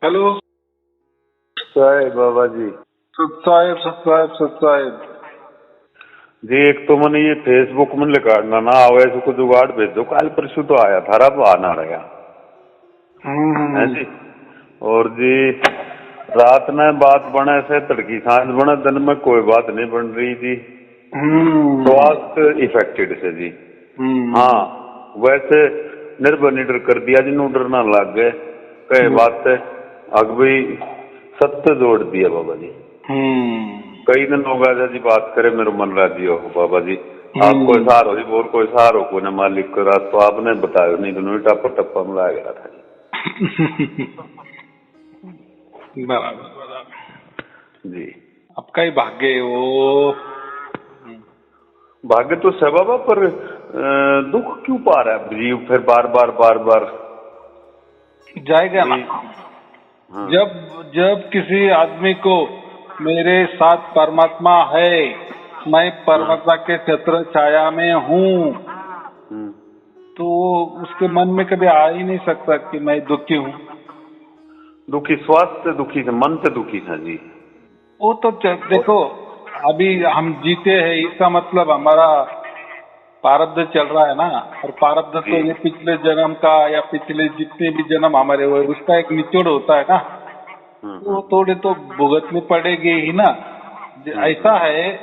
Hello. साहेब बाबा जी। सत साहेब जी एक तो मैंने ये फेसबुक में लिखा ना आवे सो को जुगाड़ भेजो। कल परसों तो आया था, अब आना रहा है जी। और जी रात में बात बने से तड़की सांझ बने, दिन में कोई बात नहीं बन रही जी। स्वास्थ्य इफेक्टेड से जी। हाँ वैसे निर्भर निडर कर दिया जी, नूडर ना लग गए कई बात अग भी सत्य जोड़ दिया बाबा जी। कई दिन हो गया जी बात करे मेरे मन राजी हो बाबा जी। आपको सहार हो जी, बोल कोई सहार हो को ना मालिक को रात तो आपने बताया नहीं तो टप्पा टप्पा में लाया गया था जी। बराबर बराबर जी आपका ही भाग्य है वो। भाग्य तो है बाबा, पर दुख क्यों पा रहा है जीव फिर बार बार बार बार जाएगा ना। हाँ। जब जब किसी आदमी को मेरे साथ परमात्मा है, मैं परमात्मा के छत्र छाया में हूँ, तो उसके मन में कभी आ ही नहीं सकता कि मैं दुखी हूँ। दुखी स्वास्थ्य दुखी से मन से दुखी था जी। वो तो देखो, अभी हम जीते हैं इसका मतलब हमारा प्रारब्ध चल रहा है ना। और प्रारब्ध तो जी ये पिछले जन्म का या पिछले जितने भी जन्म हमारे हुए उसका एक निचोड़ होता है ना। तो थोड़े तो भुगतने पड़ेगी ही ना। ऐसा है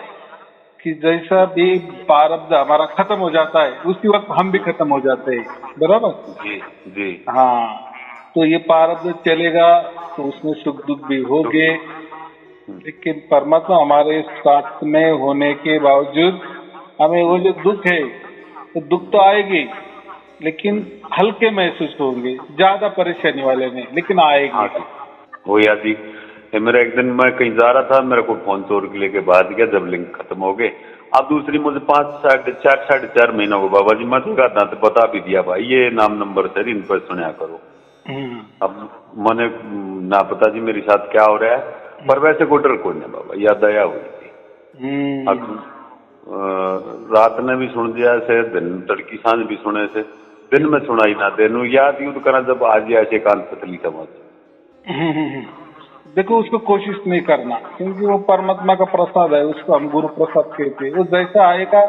कि जैसा भी प्रारब्ध हमारा खत्म हो जाता है उसी वक्त हम भी खत्म हो जाते हैं। बराबर। जी जी। हाँ, तो ये प्रारब्ध चलेगा तो उसमें सुख दुख भी होंगे, लेकिन परमात्मा हमारे साथ में होने के बावजूद हमें वो जो दुख है, तो दुख तो आएगी लेकिन हल्के महसूस होंगे, ज्यादा परेशानी वाले नहीं, लेकिन हाँ आएगी। जी वो याद जी। मेरा एक दिन मैं कहीं जा रहा था, मेरे को फोन चोर के लेके भाग गया जब लिंक खत्म हो गए। अब दूसरी मुझे 5 साढ़े 4 महीनों को बाबा जी मैं देखा था तो बता भी दिया भाई ये नाम नंबर से इन पर सुना करो। अब मैंने ना पता जी मेरे साथ क्या हो रहा है, पर वैसे को डर कोई नहीं बाबा, या दया हुई थी। अब रात ने भी सुन दिया से, दिन तड़की सांझ भी सुने से, दिन में सुनाई ना देनु याद यूं करा जब आज ऐसे कान पतली समझ। देखो, उसको कोशिश नहीं करना क्योंकि वो परमात्मा का प्रसाद है, उसको हम गुरु प्रसाद कहते हैं। वो जैसा आएगा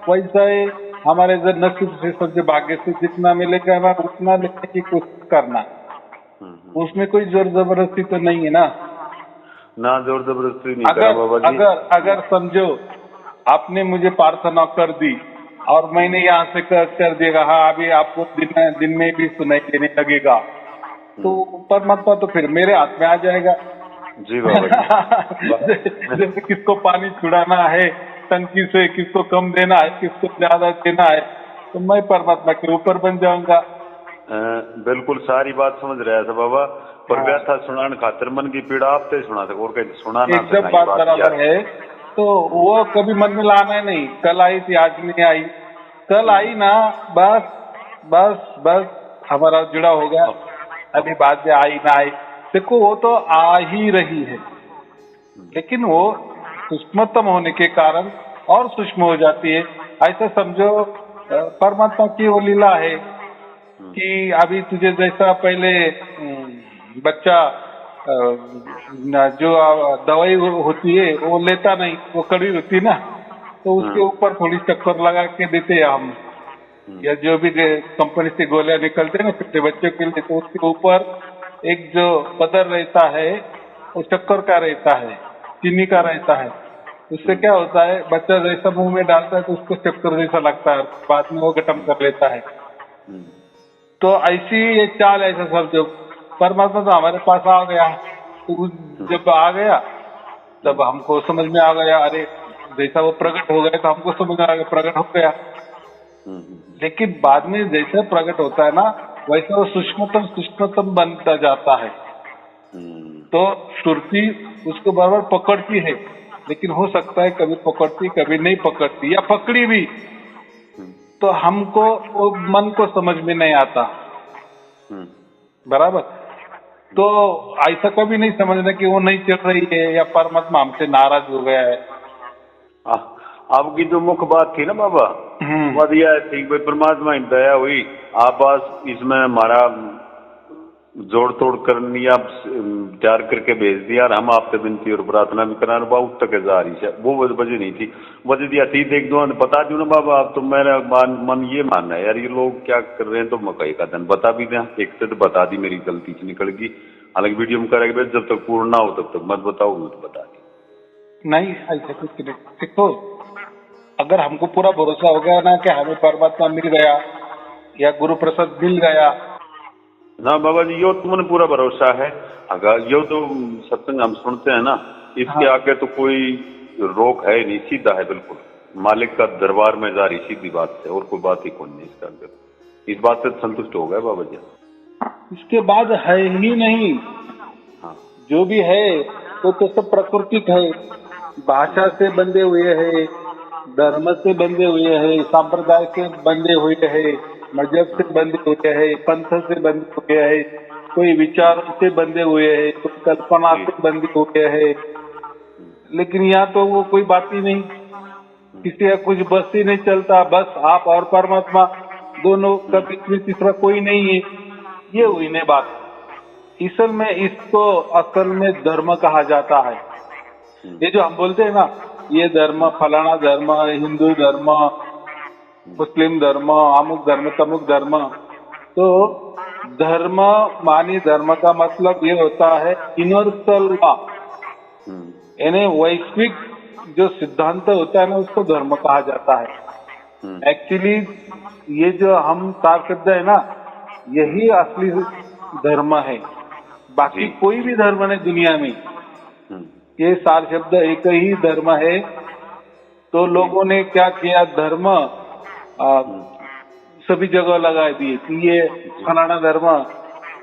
वैसा ही हमारे नसीब से, सबसे भाग्य से जितना मिलेगा ना उतना लेने की कोशिश करना। उसमें कोई जोर जबरदस्ती तो नहीं है ना। ना जोर जबरदस्ती नहीं करा अगर बाबा जी। अगर अगर समझो आपने मुझे प्रार्थना कर दी और मैंने यहाँ से कर दिया, हाँ अभी आपको दिन में भी सुनाई देने लगेगा, तो परमात्मा तो फिर मेरे हाथ में आ जाएगा। जी बाबा जी। जैसे किसको पानी छुड़ाना है टंकी से, किसको कम देना है, किसको ज्यादा देना है, तो मैं परमात्मा के ऊपर बन जाऊंगा। बिल्कुल सारी बात समझ रहा था बाबा, पर हाँ, व्यथा सुनाने खातिर मन की पीड़ा आप तो सुना सको और कहीं सुनाना तो एकदम नहीं बात बात बराबर यार। है। तो वो कभी मन में लाना है नहीं, कल आई थी आज नहीं आई, कल आई ना, बस बस बस हमारा जुड़ा हो गया। अभी बाद में आई ना आई, देखो वो तो आ ही रही है, लेकिन वो सूक्ष्मतम होने के कारण और सूक्ष्म हो जाती है। ऐसा समझो परमात्मा की वो लीला है कि अभी तुझे जैसा पहले बच्चा जो दवाई होती है वो लेता नहीं, वो कड़वी होती है ना, तो उसके ऊपर थोड़ी चक्कर लगा के देते हैं हम, या जो भी कंपनी से गोलियां निकलते हैं ना छोटे बच्चों के लिए, तो उसके ऊपर एक जो पदर रहता है वो चक्कर का रहता है, चीनी का रहता है। उससे क्या होता है, बच्चा जैसा मुंह में डालता है तो उसको चक्कर जैसा लगता है, बाद में वो गटम कर लेता है। तो ऐसी ये चाल, ऐसा सब जो परमात्मा तो हमारे पास आ गया, तो जब आ गया तब हमको समझ में आ गया, अरे जैसा वो प्रकट हो गया तो हमको समझ में आ गया, प्रकट हो गया। लेकिन बाद में जैसे प्रकट होता है ना, वैसे वो सूक्ष्मतम बनता जाता है। तो सुरती उसको बराबर पकड़ती है, लेकिन हो सकता है कभी पकड़ती कभी नहीं पकड़ती, या पकड़ी भी तो हमको वो मन को समझ में नहीं आता। बराबर। तो ऐसा कभी नहीं समझना कि वो नहीं चल रही है या परमात्मा हमसे नाराज हो गया है। आपकी जो मुख्य बात थी ना बाबा, बढ़िया ठीक भाई, परमात्मा की दया हुई आप पास, इसमें हमारा जोड़ तोड़ करनी आप तैयार करके भेज दिया और हम आपसे विनती और प्रार्थना भी करा बाबू तक जा रही है वो वजह नहीं थी। वजह दिया थी देख दो बता दू ना बाबा आप तो मेरा मन ये मानना है यार ये लोग क्या कर रहे हैं तो मकई का धन बता भी दें एक से तो बता दी मेरी गलती से निकल गई। हालांकि वीडियो में करेंगे जब तक पूर्ण ना हो तब तक मत बताओ तो बता दी नहीं ऐसा कुछ नहीं। देखो अगर हमको पूरा भरोसा हो गया ना कि हमें परमात्मा मिल गया या गुरु प्रसाद मिल गया ना बाबा जी यो तुमने पूरा भरोसा है। अगर यो तो सत्संग हम सुनते हैं ना इसके हाँ। आगे तो कोई रोक है नहीं सीधा है बिल्कुल मालिक का दरबार में जा रही सीधी बात है और कोई बात ही कौन नहीं इसके आगे। इस बात से संतुष्ट हो गए बाबा जी। इसके बाद है ही नहीं। हाँ जो भी है तो सब प्राकृतिक है, भाषा से बंधे हुए है, धर्म से बंधे हुए है, संप्रदाय से बंधे हुए है, मजहब से बंधे हुए है, पंथ से बंधे हुए है, कोई विचारों से बंधे हुए है, कोई कल्पना से बंधे हुए है। लेकिन यहाँ तो वो कोई बात ही नहीं, किसी का कुछ बस ही नहीं चलता, बस आप और परमात्मा दोनों का बीच में तीसरा कोई नहीं है। ये हुई नहीं बात। असल में इसको असल में धर्म कहा जाता है। ये जो हम बोलते हैं ना ये धर्म फलाना धर्म, हिंदू धर्म, मुस्लिम धर्म, अमुक धर्म तमुक धर्म, तो धर्म मानी धर्म का मतलब ये होता है यूनिवर्सल लॉ, यानी वैश्विक जो सिद्धांत होता है ना उसको धर्म कहा जाता है। एक्चुअली ये जो हम सार शब्द है ना यही असली धर्म है, बाकी कोई भी धर्म नहीं दुनिया में। ये सार शब्द एक ही धर्म है। तो लोगों ने क्या किया धर्म सभी जगह लगा दिए कि ये फलाना धर्म,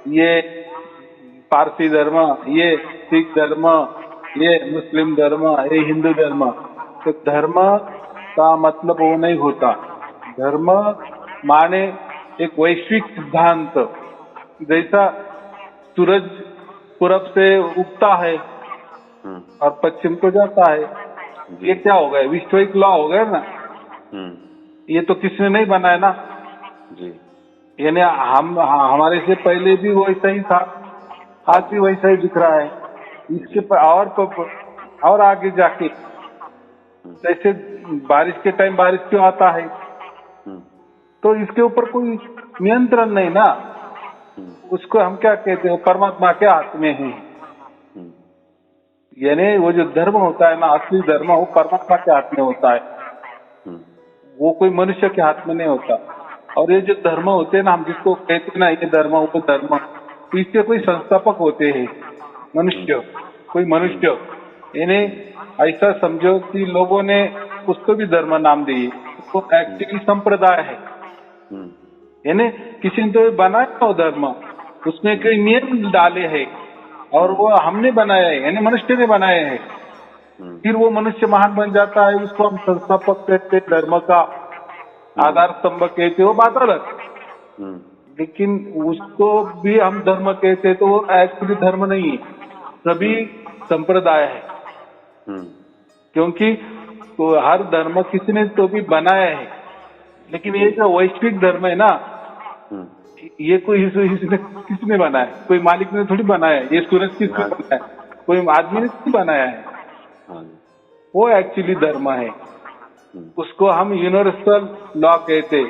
ये पारसी धर्म, ये सिख धर्म, ये मुस्लिम धर्म, ये हिंदू धर्म। तो धर्म का मतलब वो नहीं होता। धर्म माने एक वैश्विक सिद्धांत। जैसा सूरज पूरब से उगता है और पश्चिम को जाता है, ये क्या हो गया विश्विक लॉ हो गया ना। ये तो किसने नहीं बनाया ना जी। यानी हम हमारे से पहले भी वैसा ही था, आज भी वैसा ही दिख रहा है। इसके और आगे जाके जैसे बारिश के टाइम बारिश क्यों आता है तो इसके ऊपर कोई नियंत्रण नहीं ना। उसको हम क्या कहते हैं परमात्मा के हाथ में है। यानी वो जो धर्म होता है ना असली धर्म वो परमात्मा के हाथ में होता है, वो कोई मनुष्य के हाथ में नहीं होता। और ये जो धर्म होते हैं ना हम जिसको कहते हैं ना ये धर्म वो धर्म, तो इसके कोई संस्थापक होते हैं मनुष्य, कोई मनुष्य। यानी ऐसा समझो कि लोगों ने उसको भी धर्म नाम दिए, वो एक्चुअली संप्रदाय है। यानी किसी ने तो बनाया हो धर्म, उसमें कई नियम डाले हैं और वो हमने बनाया है यानी मनुष्य ने बनाए हैं। फिर वो मनुष्य महान बन जाता है, उसको हम संस्थापक कहते, धर्म का आधार स्तंभ कहते, वो बात अलग। लेकिन उसको भी हम धर्म कहते तो वो एक्चुअली धर्म नहीं है, सभी संप्रदाय है। क्योंकि तो हर धर्म किसी ने तो भी बनाया है। लेकिन ये जो वैश्विक धर्म है ना ये कोई किसने बनाया, कोई मालिक ने थोड़ी बनाया है। ये सूरज किसने बनाया है, कोई आदमी ने नहीं बनाया है। वो एक्चुअली धर्म है, उसको हम यूनिवर्सल लॉ कहते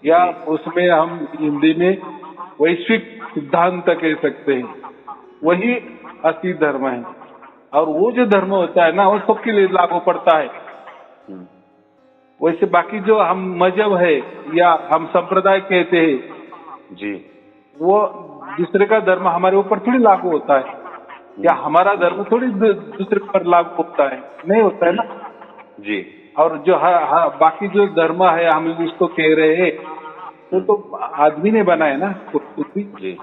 या उसमें हम हिंदी में वैश्विक सिद्धांत कह सकते हैं। वही असली धर्म है। और वो जो धर्म होता है ना वो सबके लिए लागू पड़ता है। वैसे बाकी जो हम मजहब है या हम संप्रदाय कहते हैं जी, वो दूसरे का धर्म हमारे ऊपर थोड़ी लागू होता है, या हमारा धर्म थोड़ी दूसरे पर लागू होता है, नहीं होता है ना जी। और जो बाकी जो धर्म है हम उसको कह रहे हैं तो आदमी ने बनाया ना कुछ भी जी।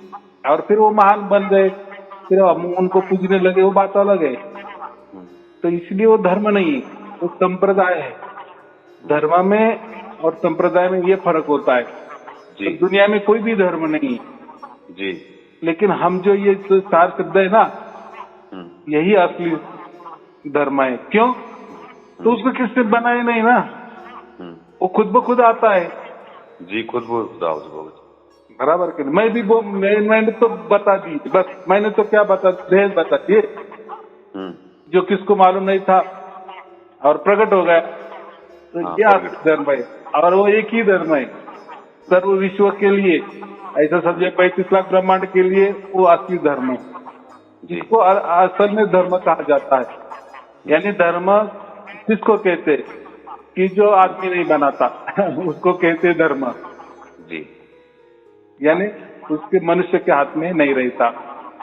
और फिर वो महान बन गए, फिर हम उनको पूजने लगे, वो बात अलग है। तो इसलिए वो धर्म नहीं है, वो संप्रदाय है। धर्म में और संप्रदाय में ये फर्क होता है। तो दुनिया में कोई भी धर्म नहीं है जी। लेकिन हम जो ये सार शब्द है ना यही असली धर्म है। क्यों? तो उसको किसने बनाया नहीं ना, वो खुद ब खुद आता है जी, खुद बराबर कि नहीं? मैं भी वो मैंने तो बता दी, बस मैंने तो क्या भेद बता दिए जो किसको मालूम नहीं था और प्रकट हो गया। तो हाँ, ये प्रकट। असली धर्म है और वो एक ही धर्म है सर्व विश्व के लिए, ऐसा समझे 35 लाख ब्रह्मांड के लिए वो असली धर्म है। जी इसको असल में धर्म कहा जाता है। यानी धर्म किसको कहते हैं कि जो आदमी नहीं बनाता उसको कहते धर्म। जी यानी उसके मनुष्य के हाथ में नहीं रहता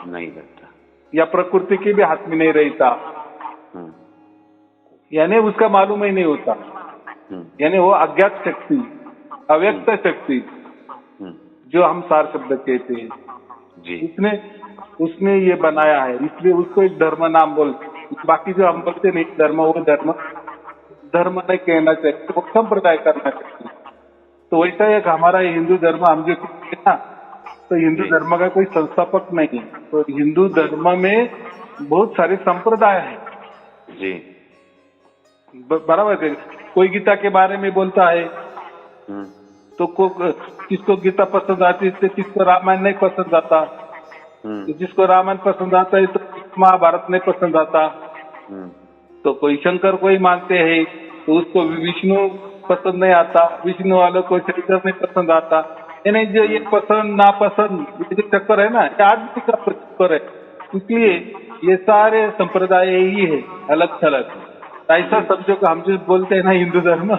नहीं रहता। या प्रकृति के भी हाथ में नहीं रहता, यानी उसका मालूम ही नहीं होता। यानी वो अज्ञात शक्ति, अव्यक्त शक्ति जो हम सार शब्द कहते हैं, जी उसने ये बनाया है, इसलिए उसको एक धर्म नाम बोल। बाकी जो हम बोलते नहीं धर्म, वो धर्म नहीं कहना चाहिए, वो संप्रदाय करना चाहिए। तो वैसा एक हमारा हिंदू धर्म हम जो कहते हैं ना, तो हिंदू धर्म का कोई संस्थापक नहीं है। तो हिंदू धर्म में बहुत सारे संप्रदाय हैं। जी बराबर है। कोई गीता के बारे में बोलता है तो किसको गीता पसंद आती है, किसको रामायण नहीं पसंद आता, तो जिसको रामायण पसंद आता है तो महाभारत नहीं पसंद आता। तो कोई शंकर को ही मानते हैं तो उसको विष्णु पसंद नहीं आता, विष्णु वालों को शंकर नहीं पसंद आता। यानी जो ये पसंद नापसंद ये जो चक्कर है ना, ये आदमी का चक्कर है। इसलिए ये सारे संप्रदाय यही है अलग थलग। ऐसा समझो कि हम जो बोलते हैं ना हिंदू धर्म,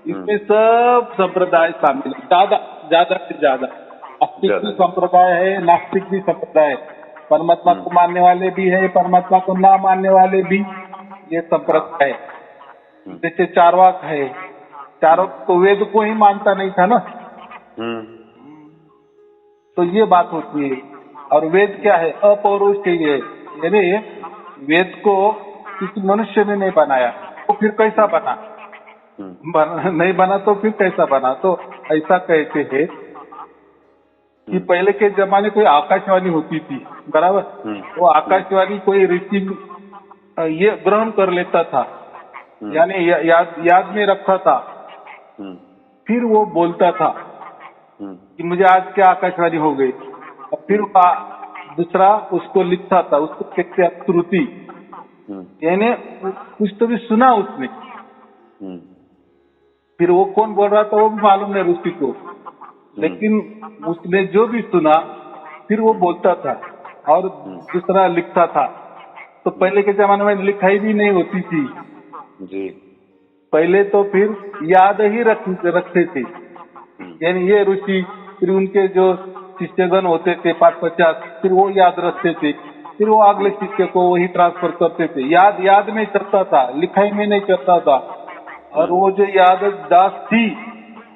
इसमें सब संप्रदाय शामिल है, ज्यादा से ज्यादा। आस्तिक भी संप्रदाय है, नास्तिक भी संप्रदाय है, परमात्मा को मानने वाले भी है, परमात्मा को ना मानने वाले भी ये संप्रदाय है। जैसे चारवाक है, चारवाक तो वेद को ही मानता नहीं था ना, तो ये बात होती है। और वेद क्या है? अपौरुषेय है, यानी वेद को किसी मनुष्य ने नहीं बनाया, तो फिर कैसा बना? नहीं बना तो फिर कैसा बना? तो ऐसा कहते हैं कि पहले के जमाने कोई आकाशवाणी होती थी, बराबर? वो आकाशवाणी कोई ऋषि ये ग्रहण कर लेता था, यानी याद में रखता था, फिर वो बोलता था कि मुझे आज क्या आकाशवाणी हो गई, और फिर दूसरा उसको लिखता था, उसको कहते हैं श्रुति। यानी कुछ तो भी सुना उसने, फिर वो कौन बोल रहा था वो भी मालूम नहीं ऋषि को, लेकिन उसने जो भी सुना फिर वो बोलता था और दूसरा लिखता था। तो पहले के जमाने में लिखाई भी नहीं होती थी जी, पहले तो फिर याद ही रखते थे। यानी ये ऋषि फिर उनके जो शिष्यगण होते थे 5-50, फिर वो याद रखते थे, फिर वो अगले शिष्य को वही ट्रांसफर करते थे। याद में चलता था, लिखाई में नहीं चलता था। और वो जो याददाश्त थी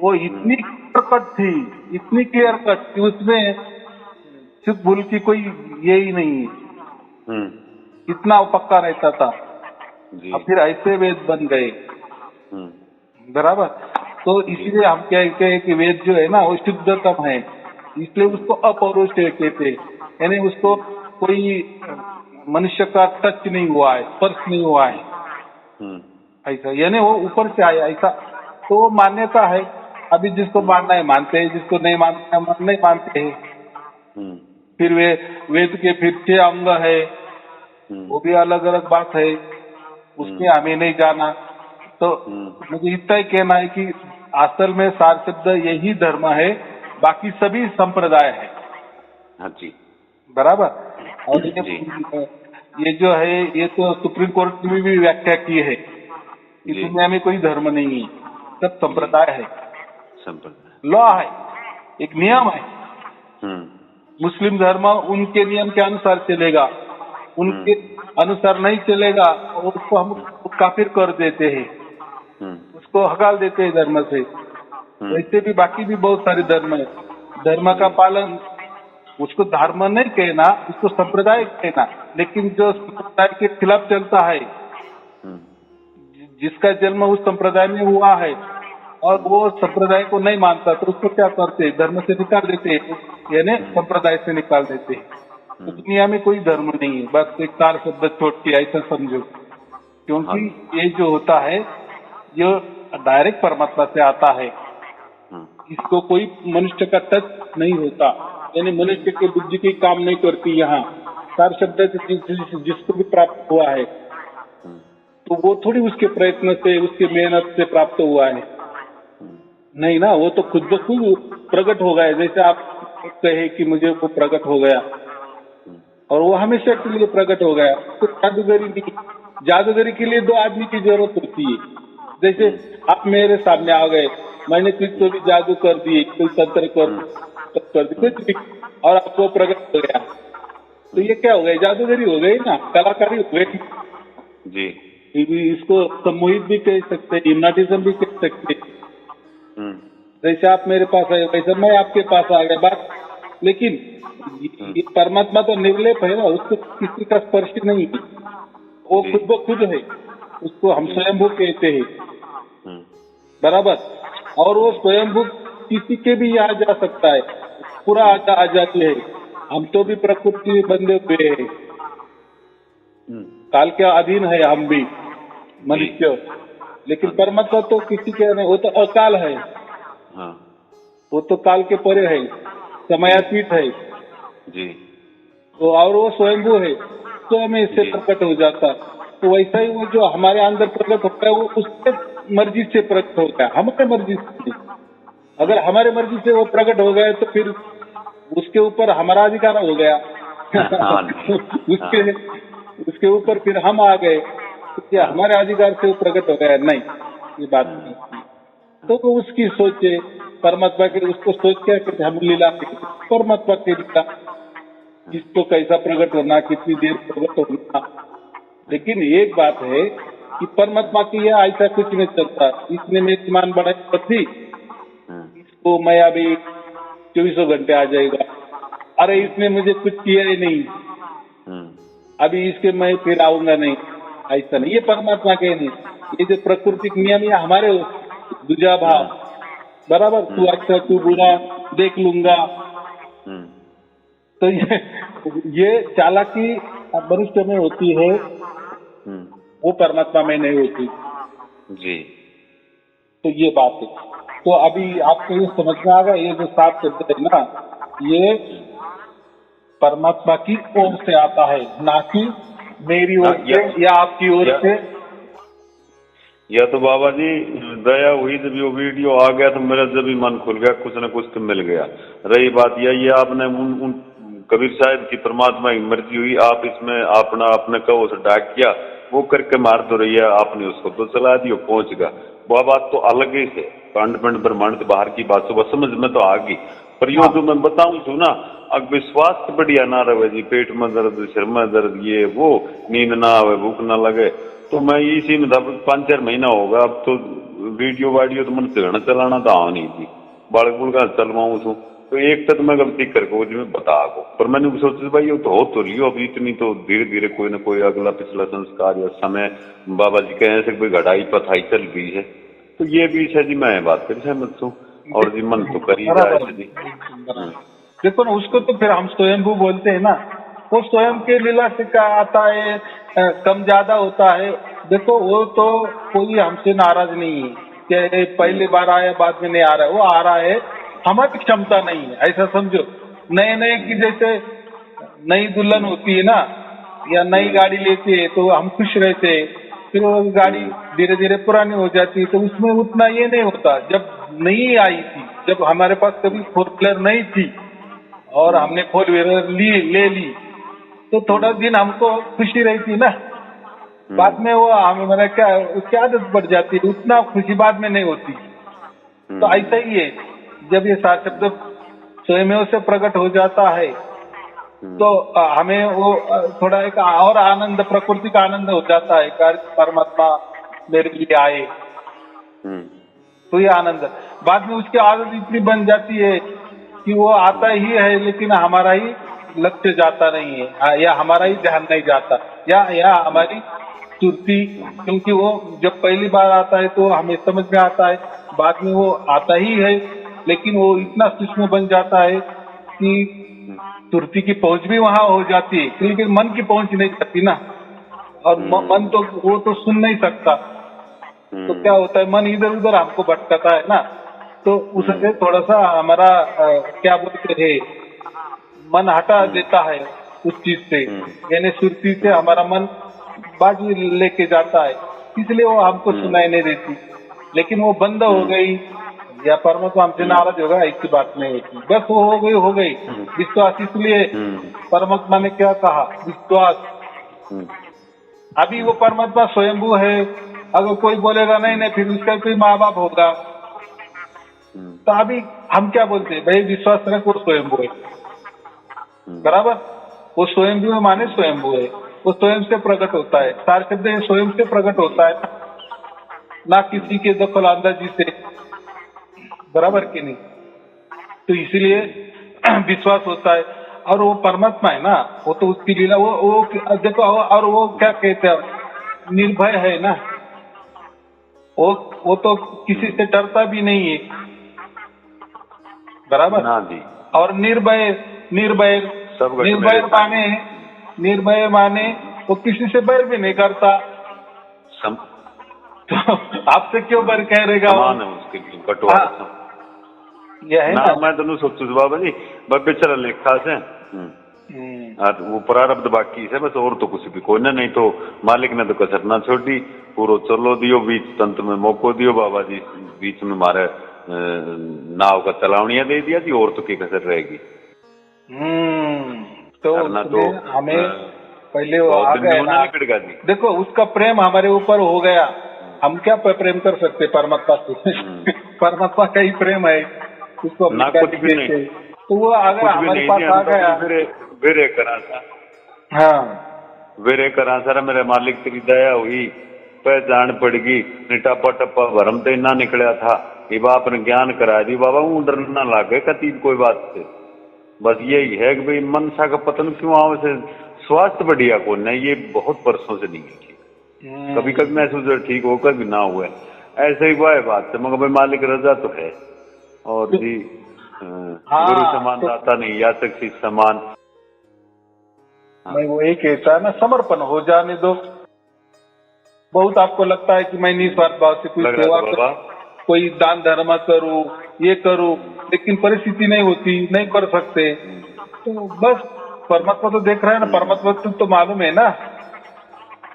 वो इतनी कट थी, इतनी क्लियर कट कि उसमें सिर्फ भूल की कोई यही नहीं है, इतना वो पक्का रहता था। अब फिर ऐसे वेद बन गए, बराबर। तो इसीलिए हम कहते हैं कि वेद जो है ना वो शुद्धतम है, इसलिए उसको अपौरुषेय कहते हैं। यानी उसको कोई मनुष्य का टच नहीं हुआ है, स्पर्श नहीं हुआ है, ऐसा। यानी वो ऊपर से आया ऐसा, तो वो मान्यता है। अभी जिसको मानना है मानते हैं, जिसको नहीं मानना है नहीं मानते हैं। फिर वेद के फिर 6 अंग है, वो भी अलग अलग बात है, उसमें हमें नहीं जाना। तो मुझे इतना ही कहना है कि असल में सार शब्द यही धर्म है, बाकी सभी संप्रदाय है। हाँ जी, बराबर। और ये जो है ये तो सुप्रीम कोर्ट ने भी व्याख्या की है कि दुनिया में कोई धर्म नहीं है, सब संप्रदाय है, संप्रदाय लॉ है, एक नियम है। मुस्लिम धर्म उनके नियम के अनुसार चलेगा, उनके अनुसार नहीं चलेगा उसको हम काफिर कर देते हैं, उसको हकाल देते हैं धर्म से। वैसे भी बाकी भी बहुत सारे धर्म है, धर्म का पालन, उसको धर्म नहीं कहना, उसको संप्रदाय कहना। लेकिन जो संप्रदाय के खिलाफ चलता है, जिसका जन्म उस संप्रदाय में हुआ है और वो संप्रदाय को नहीं मानता, तो उसको क्या करते हैं? धर्म से निकाल देते हैं, यानी संप्रदाय से निकाल देते हैं। तो दुनिया में कोई धर्म नहीं है, बस एक सार शब्द छोड़ के ऐसा समझो। क्योंकि ये जो होता है जो डायरेक्ट परमात्मा से आता है, इसको कोई मनुष्य का टच नहीं होता, यानी मनुष्य की बुद्धि की काम नहीं करती यहाँ। सार शब्द जिसको भी प्राप्त हुआ है तो वो थोड़ी उसके प्रयत्न से, उसके मेहनत से प्राप्त हुआ है, नहीं ना, वो तो खुद ब खुद प्रकट हो गया। जैसे आप कहे कि मुझे वो प्रकट हो गया और वो हमेशा के लिए प्रकट हो गया, तो जादूगरी नहीं। जादूगरी के लिए दो आदमी की जरूरत होती है। जैसे आप मेरे सामने आ गए, मैंने कुछ तो भी जादू कर दिए, कोई तंत्र कर दी कुछ भी, और आपको प्रकट हो गया, तो ये क्या हो गया? जादूगरी हो गई ना, कलाकारी हो गई जी। इसको सम्मोहित भी कह सकते हैं, हिप्नोटिज्म भी कह सकते हैं। जैसे आप मेरे पास आए वैसे मैं आपके पास आ गया बात। लेकिन ये परमात्मा तो निर्लेप है ना, उसको किसी का स्पर्श नहीं है, वो खुद ब खुद है, उसको हम स्वयंभू कहते हैं, बराबर। और वो स्वयंभू किसी के भी यहाँ जा सकता है, पूरा आजादी है। हम तो भी प्रकृति में बंधे हुए हैं, काल के अधीन है हम भी मनुष्य, लेकिन परमात्मा तो किसी के नहीं, वो तो अकाल है, वो तो काल के परे है, समयातीत है जी। तो, और वो स्वयंभू है, तो हमें इससे प्रकट हो जाता है। तो वैसा ही वो जो हमारे अंदर प्रकट होता है, वो उसके मर्जी से प्रकट होता है, हमारे मर्जी से। अगर हमारे मर्जी से वो प्रकट हो गए तो फिर उसके ऊपर हमारा अधिकार हो गया उसके ऊपर फिर हम आ गए, तो क्या हमारे अधिकार से वो प्रकट हो गया? नहीं, ये बात नहीं। तो उसकी सोचे परमात्मा के, उसको सोच क्या कहते हम लीला, परमात्मा की लीला, किसको कैसा प्रकट होना, कितनी देर प्रकट होना। लेकिन एक बात है कि परमात्मा की यह ऐसा कुछ नहीं चलता, इसने मेरी मान बढ़ाई थी, इसको मैं अभी 24 घंटे आ जाएगा, अरे इसने मुझे कुछ किया ही नहीं, अभी इसके मैं फिर आऊंगा नहीं, ऐसा नहीं। ये परमात्मा के नहीं, ये जो प्राकृतिक नियम है हमारे दूजा भाव, बराबर, तू अच्छा तू बुरा देख लूंगा। तो ये चालाकी मनुष्य में होती है, वो परमात्मा में नहीं होती जी। तो ये बात है। तो अभी आपको ये समझ में आ गया, ये जो सात शब्द है ना, ये परमात्मा की ओर से आता है, ना कि मेरी ओर से या आपकी ओर से। या तो बाबा जी दया हुई, जब ये वीडियो आ गया तो मेरा जब भी मन खुल गया, कुछ न कुछ तो मिल गया। रही बात यह, ये आपने उन कबीर साहब की परमात्मा की मर्जी हुई, आप इसमें अपने कहो से डाक किया, वो करके मार दो रही है, आपने उसको तो चला दियो, पहुंच गया। वह बात तो अलग ही से, कांड पिंड ब्रह्मांड से बाहर की बात सुबह समझ में तो आ गई। पर यो जो मैं बताऊं तो ना, अब विश्वास तो बढ़िया ना रहे जी, पेट में दर्द, सिर में दर्द, ये वो, नींद ना आवे, भूख ना लगे, तो मैं इसी में 5-4 महीना होगा अब तो वीडियो वाडियो तो मन से चलाना तो आ नहीं थी, बालक बुल का चलवाऊं छू, तो एक तक मैं गलती करके मैं बता को, पर मैंने सोचा भाई ये तो हो तो लियो, अब इतनी तो धीरे धीरे कोई ना कोई अगला पिछला संस्कार या समय बाबा जी कहे से कोई घड़ाई पथाई चल गई है, तो ये भी है जी, मैं बात कर सहमत हूँ, और जी मन तो कर ही रहा है जी। देखो ना, उसको तो फिर हम स्वयंभू बोलते हैं ना, वो स्वयं के लीला से क्या आता है, कम ज्यादा होता है। देखो वो तो कोई हमसे नाराज नहीं है कि पहली बार आया बाद में नहीं आ रहा है, वो आ रहा है, हमारी क्षमता नहीं है, ऐसा समझो। नए नए की जैसे नई दुल्हन होती है ना, या नई गाड़ी लेती है तो हम खुश रहते हैं, फिर वो गाड़ी धीरे धीरे पुरानी हो जाती है, तो उसमें उतना ये नहीं होता। जब नई आई थी, जब हमारे पास कभी 4 व्हीलर नहीं थी और हमने 4 व्हीलर ले ली, तो थोड़ा दिन हमको खुशी रहती ना, बाद में वो हमें क्या उसकी आदत बढ़ जाती है, उतना खुशी बाद में नहीं होती। तो ऐसा ही है, जब ये सात शब्द स्वयं से प्रकट हो जाता है तो हमें वो थोड़ा एक और आनंद, प्रकृति का आनंद हो जाता है, परमात्मा मेरे लिए आए, तो ये आनंद। बाद में उसकी आदत इतनी बन जाती है कि वो आता ही है, लेकिन हमारा ही लक्ष्य जाता नहीं है, या हमारा ही ध्यान नहीं जाता, या हमारी सुरती, क्योंकि वो जब पहली बार आता है तो हमें समझ में आता है, बाद में वो आता ही है, लेकिन वो इतना सूक्ष्म बन जाता है कि सुरती की पहुंच भी वहां हो जाती है, क्योंकि मन की पहुंच नहीं जाती ना, और मन तो वो तो सुन नहीं सकता, तो क्या होता है, मन इधर उधर हमको भटकाता है ना, तो उससे थोड़ा सा हमारा क्या बोलते हैं, मन हटा देता है उस चीज से, यानी सुरती से हमारा मन बाजू लेके जाता है, इसलिए वो हमको सुनाई नहीं देती। लेकिन वो बंद हो गई या परमात्मा हमसे नाराज होगा, ऐसी बात नहीं होती। बस वो हो गई विश्वास। इसलिए परमात्मा ने क्या कहा, विश्वास। अभी वो परमात्मा स्वयंभू है, अगर कोई बोलेगा नहीं नहीं फिर उसका कोई माँ बाप होगा, तो अभी हम क्या बोलते हैं, भाई विश्वास रख वो स्वयंभू है, बराबर। वो स्वयंभू माने स्वयंभू है, वो स्वयं से प्रकट होता है। सार शब्द स्वयं से प्रकट होता है, ना किसी के दखल अंदाजी से, बराबर कि नहीं। तो इसीलिए विश्वास होता है। और वो परमात्मा है ना, वो तो उसकी लीला, वो देखो, और वो क्या कहते हैं, निर्भय है ना, वो तो किसी से डरता भी नहीं है, बराबर। और निर्भय माने वो किसी से बैर भी नहीं करता। तो आपसे क्यों बैर कह रहेगा, उसके लिए कटुआ यह है ना। मैं तो सोचू बाबा जी बब्बे चल लेखा से वो प्रारब्ध बाकी से बस, और तो कुछ भी कोई ना। नहीं तो मालिक ने तो कसर ना छोड़ी, पूरा चलो दियो, बीच तंत्र में मौको दियो बाबा जी, बीच में मारे नाव का चलावनिया दे दिया जी, और तो की कसर रहेगी। तो हमें पहले वो आ गया ना, देखो उसका प्रेम हमारे ऊपर हो गया, हम क्या प्रेम कर सकते परमात्मा से। परमात्मा का ही प्रेम है, उसको ना कुछ भी नहीं। तो वो अगर हमारे पास आ गया, वेरे करा सा, हाँ वेरे करा सारा मेरे मालिक तेरी दया हुई, पहचान पड़गी, टप्पा टप्पा भरम तो इतना निकला था, ये बाप ने ज्ञान करा दी बाबा, वो डर ना लागे कतीब कोई बात से। बस यही है कि भाई मनसा का पतन क्यों आओ से, स्वास्थ्य बढ़िया को नहीं, ये बहुत वर्षों से नहीं है, कभी कभी महसूस ठीक हो कभी ना हुआ, ऐसे ही हुआ है बात से। मगर भाई मालिक रजा तो है, और जी गुरु समान दाता नहीं, या तक शिष्य समान। मैं वो एक कहता है ना, समर्पण हो जाने दो। बहुत आपको लगता है कि मैं निस्वार्थ भाव से कुछ सेवा करूं, कोई दान धर्म करूं, ये करूं, लेकिन परिस्थिति नहीं होती, नहीं कर सकते, तो बस परमात्मा तो देख रहा है ना, परमात्मा तो मालूम है ना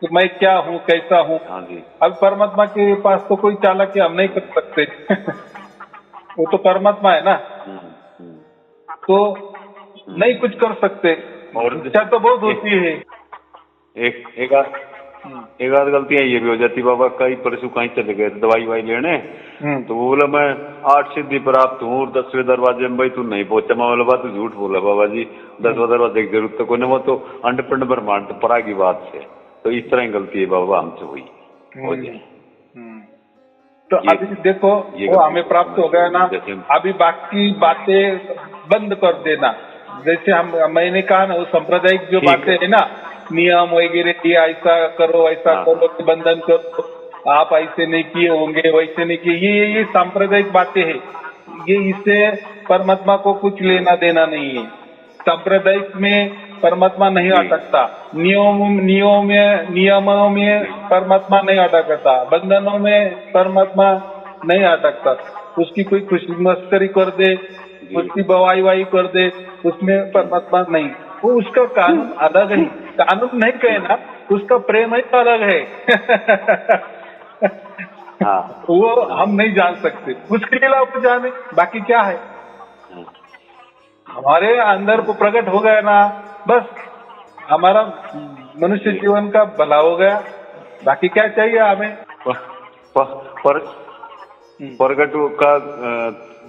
कि मैं क्या हूँ, कैसा हूँ। अब परमात्मा के पास तो कोई चालाकी हम नहीं कर सकते। वो तो परमात्मा है ना, तो नहीं कुछ कर सकते, और इच्छा तो बहुत होती है। एक आध गलतियां ये भी हो जाती बाबा, कई परसों कहीं चले गए दवाई वाई लेने, तो वो बोला मैं 8 सिद्धि प्राप्त हूँ और 10वें दरवाजे में भाई तू नहीं पहुंचा। मैं बोला बात झूठ बोला बाबा जी, 10वां दरवाजे की जरूरत तो कोई नहीं, वो तो अंडपिंड ब्रह्मांड परा की बात से। तो इस तरह की गलती है बाबा हमसे हुई हो जाए। तो अभी देखो वो हमें प्राप्त हो गया ना, अभी बाकी बातें बंद कर देना। जैसे मैंने कहा ना, वो सांप्रदायिक जो बातें है ना, नियम वगैरह, ये ऐसा करो बंधन करो, आप ऐसे नहीं किए होंगे, वैसे नहीं किए, ये सांप्रदायिक बातें हैं, ये इससे परमात्मा को कुछ लेना देना नहीं है। सांप्रदायिक में परमात्मा नहीं अटकता, नियमों में परमात्मा नहीं अटकता, बंधनों में परमात्मा नहीं अटकता। उसकी कोई खुशी मस्करी कर दे, उसकी बवाई कर दे, उसमें परमात्मा नहीं। वो उसका कानून अलग है, कानून नहीं कहना, उसका प्रेम ही अलग है। वो हम नहीं जान सकते, उसके लिए आप जाने, बाकी क्या है हमारे अंदर को प्रकट हो गया ना, बस हमारा मनुष्य जीवन का भला हो गया, बाकी क्या चाहिए हमें। प्रकट का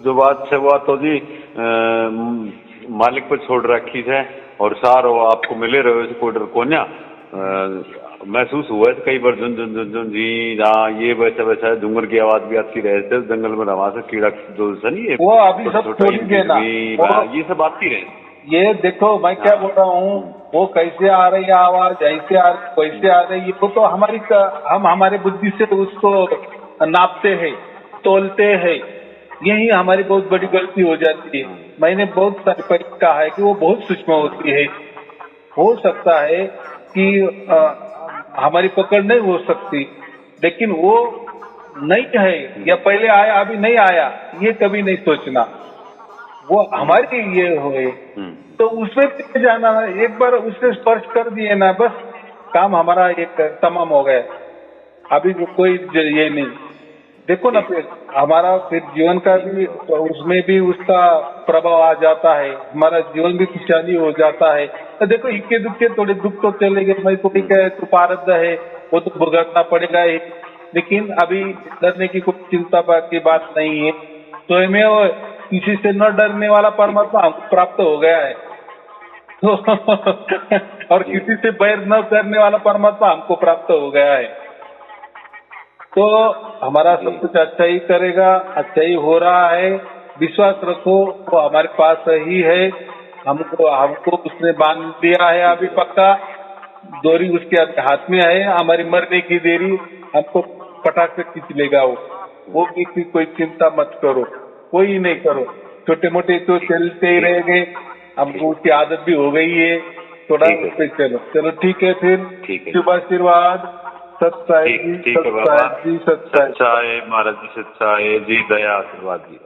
जो बात है वो तो जी मालिक पर छोड़ रखी है, और सारो आपको मिले रहे कोई डर को ना महसूस हुआ है कई बार, जुन जी जहाँ ये वैसा जुंगर की आवाज भी आती रहे थे, जंगल में रवा से कीड़ा जो नहीं है वो अभी सब छोड़ देना, ये सब आती रहे। ये देखो मैं क्या बोल रहा हूँ, वो कैसे आ रही है आवाज, ऐसे आ रही, कैसे आ रही है, वो तो हम हमारे बुद्धि से उसको नापते हैं, तोलते हैं, यही हमारी बहुत बड़ी गलती हो जाती है। मैंने बहुत सारे पर कहा है कि वो बहुत सूक्ष्म होती है, हो सकता है कि हमारी पकड़ नहीं हो सकती, लेकिन वो नहीं है या पहले आया अभी नहीं आया, ये कभी नहीं सोचना। वो हमारी ये होए तो उसमें पीछे जाना है। एक बार उससे स्पर्श कर दिए ना, बस काम हमारा एक तमाम हो गया। अभी कोई ये नहीं। देखो ना, फिर हमारा फिर जीवन का भी उसमें भी उसका प्रभाव आ जाता है, हमारा जीवन भी खुशहाली हो जाता है। तो देखो इक्के दुक्के थोड़े दुख तो चले गए भाई, कोई क्या तो प्रारब्ध है वो तो भुगतना पड़ेगा ही। लेकिन अभी डरने की कोई चिंता की बात नहीं है। तो मैं किसी से न डरने वाला परमात्मा हमको प्राप्त हो गया है। तो और किसी से बैर न करने वाला परमात्मा हमको प्राप्त हो गया है। तो हमारा सब कुछ अच्छा ही करेगा, अच्छा ही हो रहा है। विश्वास रखो, वो हमारे पास ही है। हमको उसने बांध दिया है अभी पक्का। डोरी उसके हाथ में है। हमारी मरने की देरी, हमको पटाख से खींच लेगा वो किसी कोई चिंता मत करो, कोई नहीं करो। छोटे मोटे तो चलते ही रहेंगे, हमको उसकी आदत भी हो गई है। थोड़ा उस पे चलो ठीक है फिर। शुभ आशीर्वाद। सत्साई जी, ठीक है बाबा। सत्साई जी, सत्साई। सच्चाई महाराज जी, सच्चाई जी, दया आशीर्वाद जी।